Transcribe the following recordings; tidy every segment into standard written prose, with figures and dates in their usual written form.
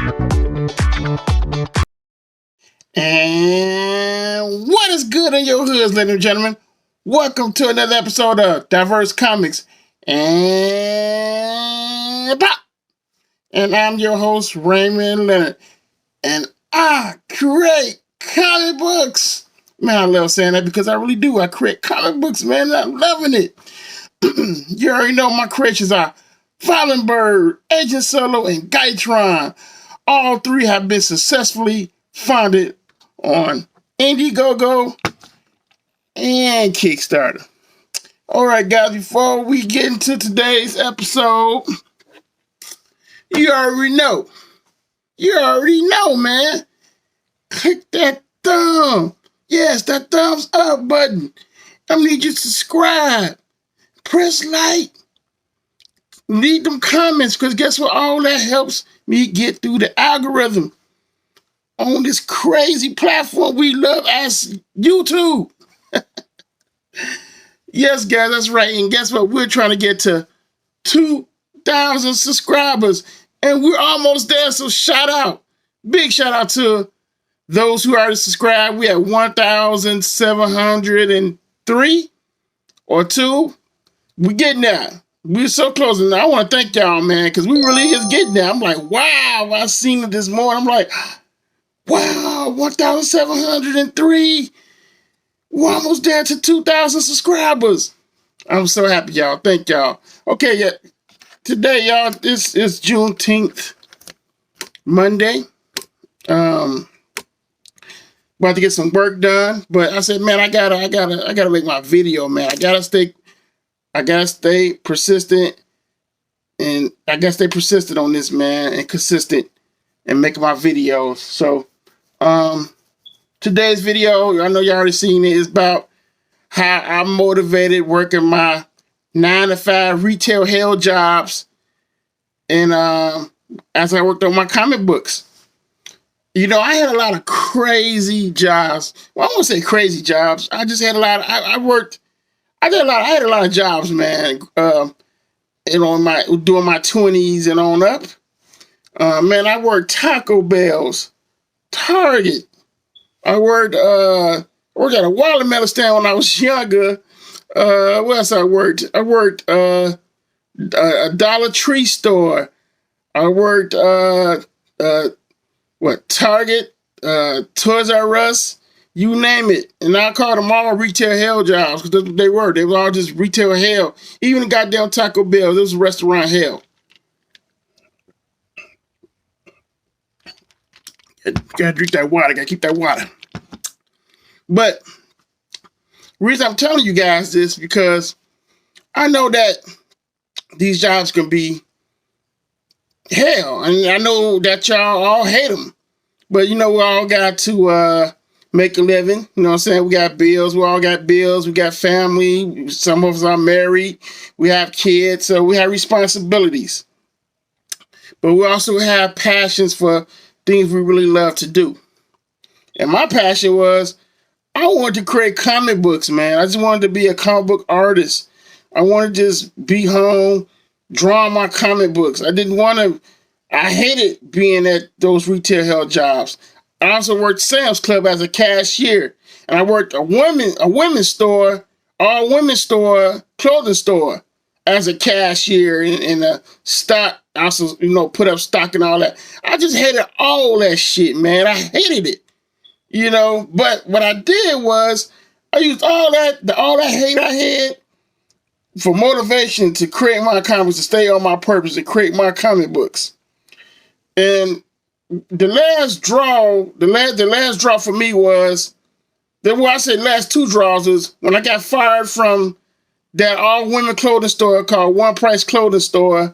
And what is good in your hoods, ladies and gentlemen? Welcome to another episode of Diverse Comics and Pop. And I'm your host, Raymond Leonard. And I create comic books. Man, I love saying that because I really do. I create comic books, man. I'm loving it. You already know my creations are Fallen Bird, Agent Solo, and Gaitron. All three have been successfully funded on Indiegogo and Kickstarter. All right, guys, before we get into today's episode, you already know, man. Click that thumb. Yes, that thumbs up button. I need you to subscribe. Press like. Leave them comments, because guess what? All that helps me get through the algorithm on this crazy platform we love as YouTube. Yes, guys, that's right. And guess what? We're trying to get to 2,000 subscribers, and we're almost there. So big shout out to those who already subscribed. We have 1,703 or 2. We're getting there. We're so close. And I want to thank y'all, man, because we really is getting there. I'm like, wow, I seen it this morning. I'm like, wow, 1,703. We're almost there to 2,000 subscribers. I'm so happy, y'all. Thank y'all. Okay, yeah. Today, y'all, this is Juneteenth, Monday. About to get some work done, but I said, man, I gotta make my video, man. I gotta stay persistent, and I gotta stay persistent on this, man, and consistent and making my videos. So, today's video, I know you already seen it, is about how I'm motivated working my 9-to-5 retail hell jobs, and as I worked on my comic books. You know, I had a lot of crazy jobs. Well, I won't say crazy jobs. I just had a lot. I had a lot of jobs, man. During my 20s and on up. Man, I worked Taco Bell's, Target. I worked at a watermelon stand when I was younger. What else I worked? I worked a Dollar Tree store. I worked Target, Toys R Us, you name it. And I called them all retail hell jobs, because that's what they were. They were all just retail hell. Even the goddamn Taco Bell, this was restaurant hell. Gotta drink that water, gotta keep that water. But the reason I'm telling you guys this, because I know that these jobs can be hell. And I know that y'all all hate them. But, you know, we all got to make a living. You know what I'm saying? We got bills. We all got bills. We got family. Some of us are married. We have kids. So we have responsibilities. But we also have passions for things we really love to do. And my passion was, I wanted to create comic books, man. I just wanted to be a comic book artist. I wanted to just be home, drawing my comic books. I hated being at those retail hell jobs. I also worked Sam's Club as a cashier. And I worked a women's store, all women's store, clothing store as a cashier in a stock. Also, you know, put up stock and all that. I just hated all that shit, man. I hated it. You know, but what I did was I used all that hate I had for motivation to create my comics, to stay on my purpose, to create my comic books. And the last draw for me was, I say last 2 draws was when I got fired from that all-women clothing store called One Price Clothing Store.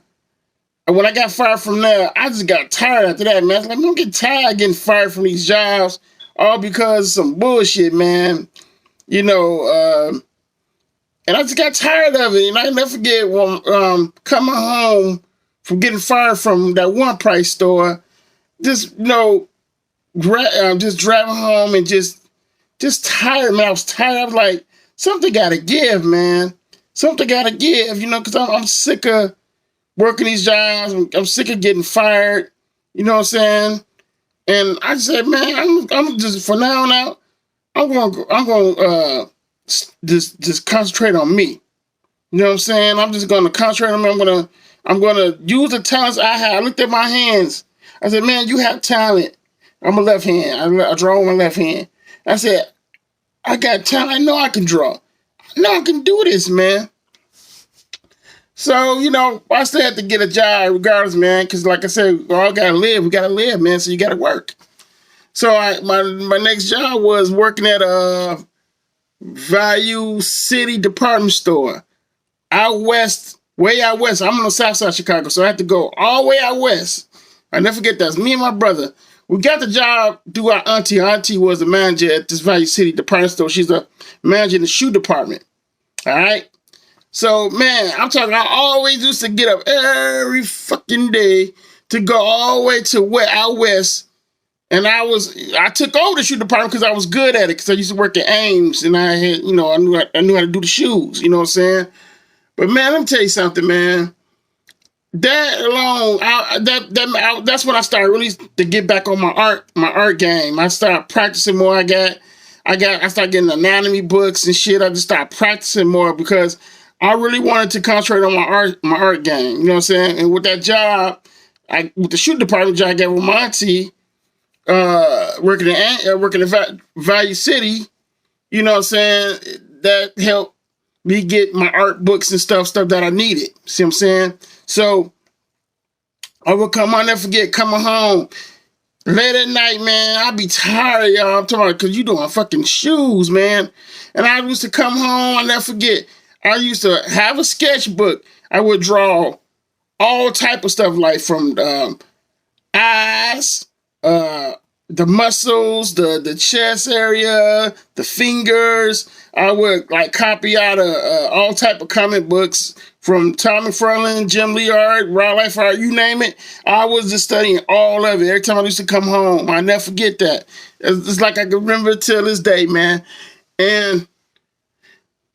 And when I got fired from there, I just got tired after that, man. I was like, I'm gonna get tired of getting fired from these jobs, all because of some bullshit, man. You know, and I just got tired of it. And I never forget when coming home from getting fired from that One Price store, just, you know, just driving home and just tired, man. I was tired. I was like, something got to give, man. Something got to give, you know, because I'm sick of working these jobs. I'm sick of getting fired. You know what I'm saying? And I said, man, I'm just for now on out, I'm going just concentrate on me. You know what I'm saying? I'm just going to concentrate on me. I'm gonna use the talents I have. I looked at my hands. I said, man, you have talent. I'm a left hand. I draw with my left hand. I said, I got talent. I know I can draw. I know I can do this, man. So, I still had to get a job regardless, man, because like I said, we all gotta live. We gotta live, man, so you gotta work. So my next job was working at a Value City department store out west, way out west. I'm on the south side of Chicago, so I had to go all the way out west. I never forget that. It was me and my brother. We got the job through our auntie. Our auntie was the manager at this Value City department store. She's the manager in the shoe department. All right. So, man, I'm talking, I always used to get up every fucking day to go all the way to out west. And I took over the shoe department because I was good at it, because I used to work at Ames, and I had, I knew how to do the shoes, you know what I'm saying? But, man, let me tell you something, man. That alone, that's when I started really to get back on my art game. I started practicing more. I started getting anatomy books and shit. I just started practicing more because I really wanted to concentrate on my art game. You know what I'm saying? And with that job, with the shoe department job I got with my auntie, working at Value City, you know what I'm saying? That helped me get my art books and stuff that I needed. See what I'm saying? So I I'll never forget coming home late at night, man. I'd be tired, y'all. I'm talking about, because you doing fucking shoes, man. And I used to come home, I'll never forget. I used to have a sketchbook. I would draw all type of stuff, like from eyes, the muscles, the chest area, the fingers. I would like copy out all type of comic books from Tommy Furlan, Jim Lee art, wildlife art, you name it. I was just studying all of it. Every time I used to come home, I never forget that. It's like I can remember it till this day, man. And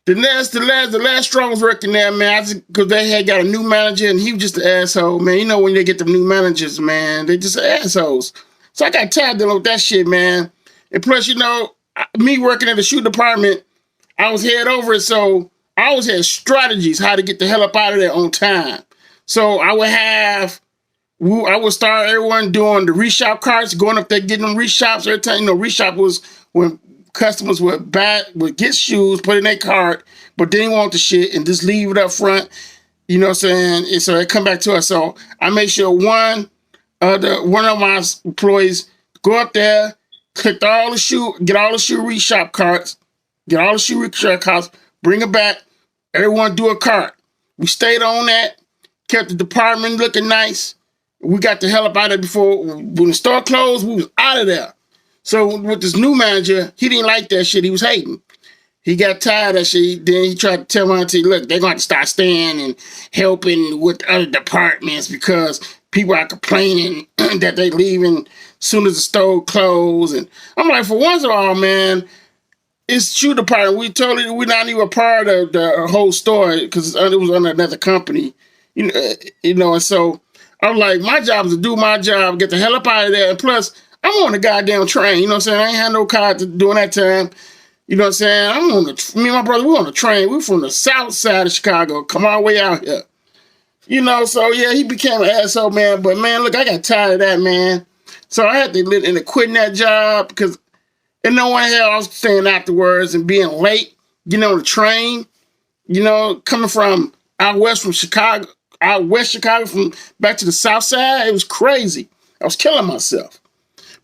the last straw was working there, man, because they had got a new manager, and he was just an asshole, man. You know when they get them new managers, man, they just assholes. So I got tired dealing with that shit, man. And plus, me working in the shoe department, I was head over it, so I always had strategies how to get the hell up out of there on time. So I would start everyone doing the reshop carts, going up there getting them reshops every time. Reshop was when customers would get shoes, put in their cart, but they didn't want the shit and just leave it up front. You know what I'm saying? And so it come back to us. So I make sure one of my employees go up there, get all the shoe reshop carts, bring it back. Everyone do a cart. We stayed on that, kept the department looking nice. We got the hell up out of there before when the store closed. We was out of there. So with this new manager, he didn't like that shit. He was hating. He got tired of that shit. Then he tried to tell my auntie, look, they're going to have to start staying and helping with other departments because people are complaining that they leaving as soon as the store closed. And I'm like, for once of all, man, it's shoe department. We're not even a part of the whole store because it was under another company. And so I'm like, my job is to do my job, get the hell up out of there. And plus, I'm on the goddamn train. You know what I'm saying? I ain't had no car during that time. You know what I'm saying? Me and my brother, we on the train. We from the south side of Chicago. Come all the way out here. So yeah, he became an asshole, man. But man, look, I got tired of that, man. So I had to end up quitting that job because no one hell I was saying afterwards and being late, getting on the train, coming from out west Chicago, from back to the south side. It was crazy. I was killing myself.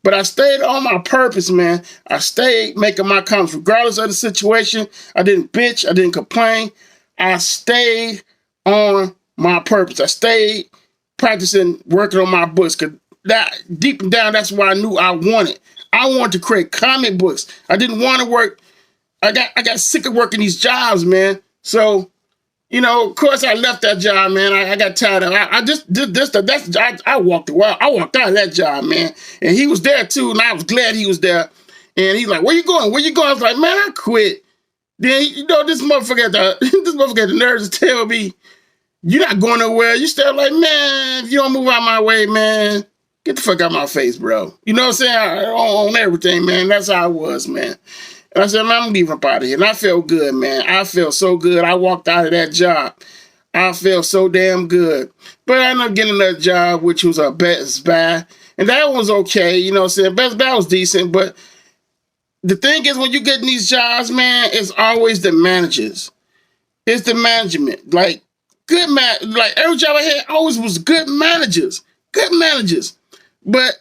But I stayed on my purpose, man. I stayed making my comments regardless of the situation. I didn't bitch. I didn't complain. I stayed on my purpose. I stayed practicing, working on my books. Because deep down, that's what I knew I wanted. I wanted to create comic books. I didn't want to work. I got sick of working these jobs, man. So, of course, I left that job, man. I got tired of it. I walked away. I walked out of that job, man. And he was there too, and I was glad he was there. And he's like, "Where you going? Where you going?" I was like, "Man, I quit." Then this motherfucker had the nerves to tell me, "You're not going nowhere." You still like, "Man, if you don't move out my way, man." Get the fuck out of my face, bro. You know what I'm saying? On everything, man. That's how I was, man. And I said, man, I'm leaving up out of here. And I felt good, man. I felt so good. I walked out of that job. I felt so damn good. But I ended up getting another job, which was a Best Buy. And that was okay. You know what I'm saying? Best Buy was decent. But the thing is, when you get in these jobs, man, it's always the managers. It's the management. Like, like every job I had always was good managers. Good managers. But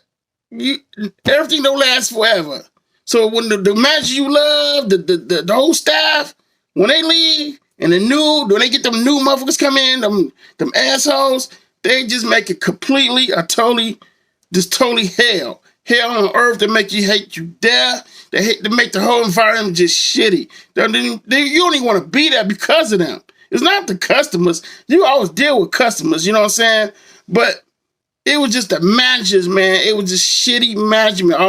everything don't last forever. So when the manager you love, the whole staff, when they leave, and when they get them new motherfuckers come in, them assholes, they just make it completely, totally hell. Hell on earth to make you hate you there. They make the whole environment just shitty. You don't even want to be there because of them. It's not the customers. You always deal with customers, you know what I'm saying? But it was just the managers, man. It was just shitty management.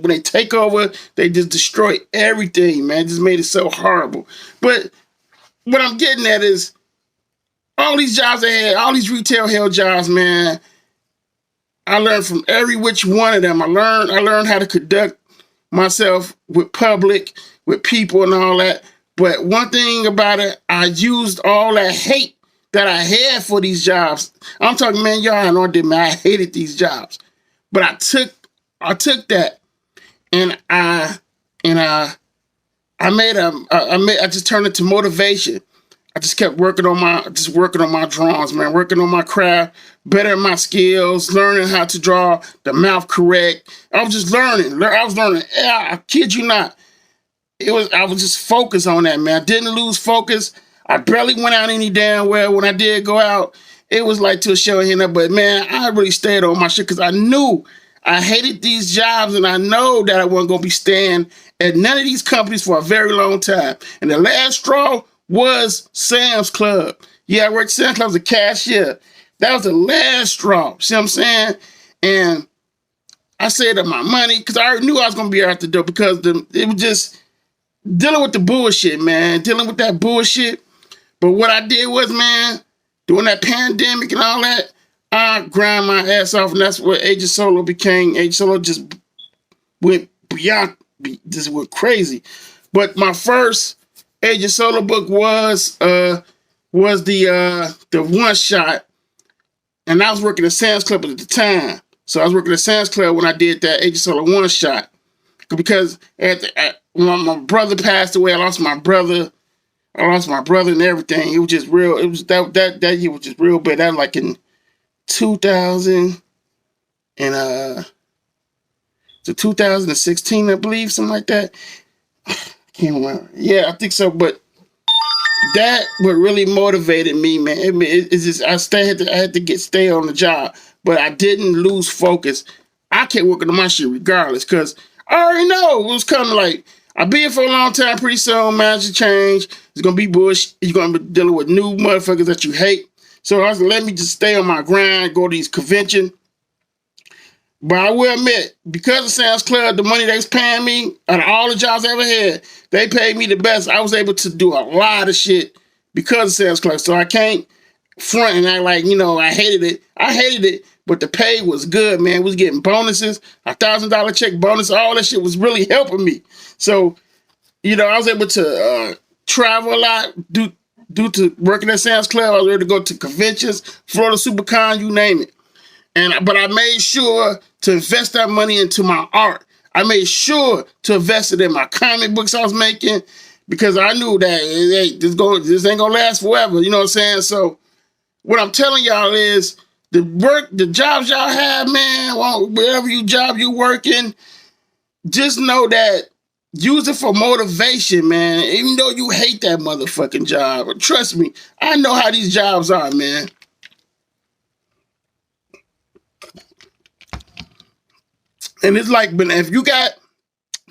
When they take over, they just destroy everything, man. It just made it so horrible. But what I'm getting at is all these jobs I had, all these retail hell jobs, man. I learned from every which one of them. I learned how to conduct myself with public, with people and all that. But one thing about it, I used all that hate that I had for these jobs. I'm talking, man, y'all know that, man. I hated these jobs. But I took that and I just turned it to motivation. I just kept working on my drawings, man, working on my craft, bettering my skills, learning how to draw the mouth correct. I was just learning. Yeah, I kid you not. I was just focused on that, man. I didn't lose focus. I barely went out any damn well. When I did go out, it was like to a show here. But man, I really stayed on my shit because I knew I hated these jobs and I know that I wasn't going to be staying at none of these companies for a very long time. And the last straw was Sam's Club. Yeah, I worked at Sam's Club as a cashier. That was the last straw. See what I'm saying? And I saved up my money because I already knew I was going to be out the door because it was just dealing with the bullshit, man. Dealing with that bullshit. But what I did was, man, during that pandemic and all that, I grind my ass off, and that's what Agent Solo became. Agent Solo just went beyond, just went crazy. But my first Agent Solo book was the one shot, and I was working at Sam's Club at the time. So I was working at Sam's Club when I did that Agent Solo one shot, because when my brother passed away, I lost my brother and everything. It was just real. It was that year was just real bad. That was like in 2000 and to 2016, I believe, something like that. I can't remember. Yeah, I think so. But that what really motivated me, man. It's just I had to stay on the job, but I didn't lose focus. I kept working on my shit regardless, because I already know it was kind of like, I'll be here for a long time. Pretty soon, manager change. It's gonna be bush. You're gonna be dealing with new motherfuckers that you hate. So I was like, let me just stay on my grind, go to these conventions. But I will admit, because of Sam's Club, the money they was paying me, out of all the jobs I ever had, they paid me the best. I was able to do a lot of shit because of Sam's Club. So I can't front and act like, I hated it. I hated it, but the pay was good, man. We was getting bonuses, $1,000 check bonus, all that shit was really helping me. So, I was able to travel a lot due to working at Sam's Club. I was able to go to conventions, Florida SuperCon, you name it. But I made sure to invest that money into my art. I made sure to invest it in my comic books I was making, because I knew that this ain't gonna last forever. You know what I'm saying? So what I'm telling y'all is the jobs y'all have, man, wherever you working, just know that use it for motivation, man. Even though you hate that motherfucking job, trust me, I know how these jobs are, man. And it's like, but if you got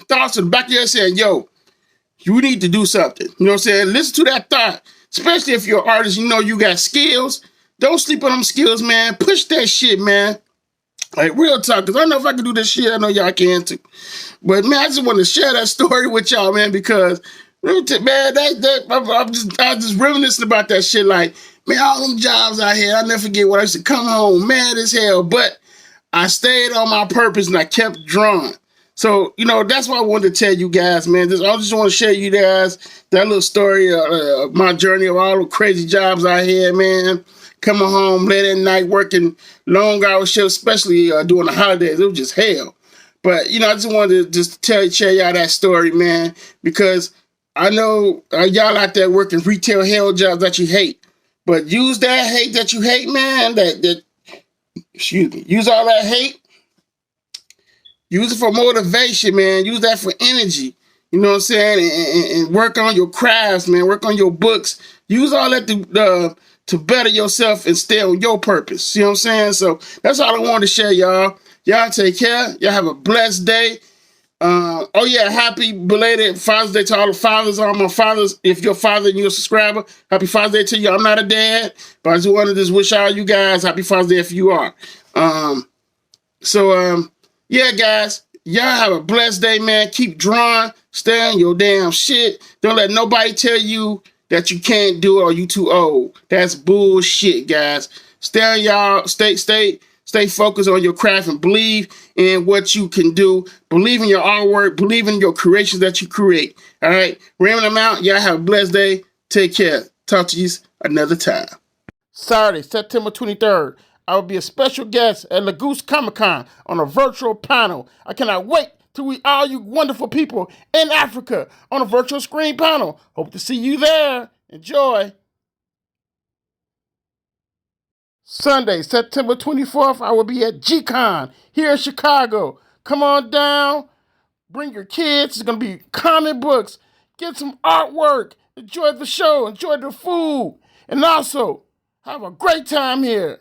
thoughts in the back of your head saying, yo, you need to do something. You know what I'm saying? Listen to that thought. Especially if you're an artist, you got skills. Don't sleep on them skills, man. Push that shit, man. Like, real talk, because I know if I can do this shit, I know y'all can too. But, man, I just want to share that story with y'all, man, because, man, I was just reminiscing about that shit. Like, man, all them jobs I had, I never forget when I used to come home mad as hell. But I stayed on my purpose and I kept drawing. So, that's what I wanted to tell you guys, man. I just want to share you guys that little story of my journey of all the crazy jobs I had, man. Coming home late at night, working long hour shifts, especially during the holidays. It was just hell. But, I just wanted to just share y'all that story, man, because I know y'all out there working retail hell jobs that you hate. But use that hate that you hate, man, use all that hate. Use it for motivation, man. Use that for energy. You know what I'm saying? And work on your crafts, man. Work on your books. Use all that to better yourself and stay on your purpose. See what I'm saying? So that's all I wanted to share, y'all. Y'all take care. Y'all have a blessed day. Oh yeah, happy belated Father's Day to all the fathers, all my fathers. If you're a father and you're a subscriber, happy Father's Day to you. I'm not a dad, but I just wanted to wish all you guys happy Father's Day if you are. Yeah, guys, y'all have a blessed day, man. Keep drawing. Stay on your damn shit. Don't let nobody tell you that you can't do it or you too old. That's bullshit, guys. Stay on y'all. Stay focused on your craft and believe in what you can do. Believe in your artwork. Believe in your creations that you create. All right? Raymond, I'm out. Y'all have a blessed day. Take care. Talk to you another time. Saturday, September 23rd. I will be a special guest at Lagos Comic Con on a virtual panel. I cannot wait to meet all you wonderful people in Africa on a virtual screen panel. Hope to see you there. Enjoy. Sunday, September 24th, I will be at G-Con here in Chicago. Come on down. Bring your kids. It's going to be comic books. Get some artwork. Enjoy the show. Enjoy the food. And also, have a great time here.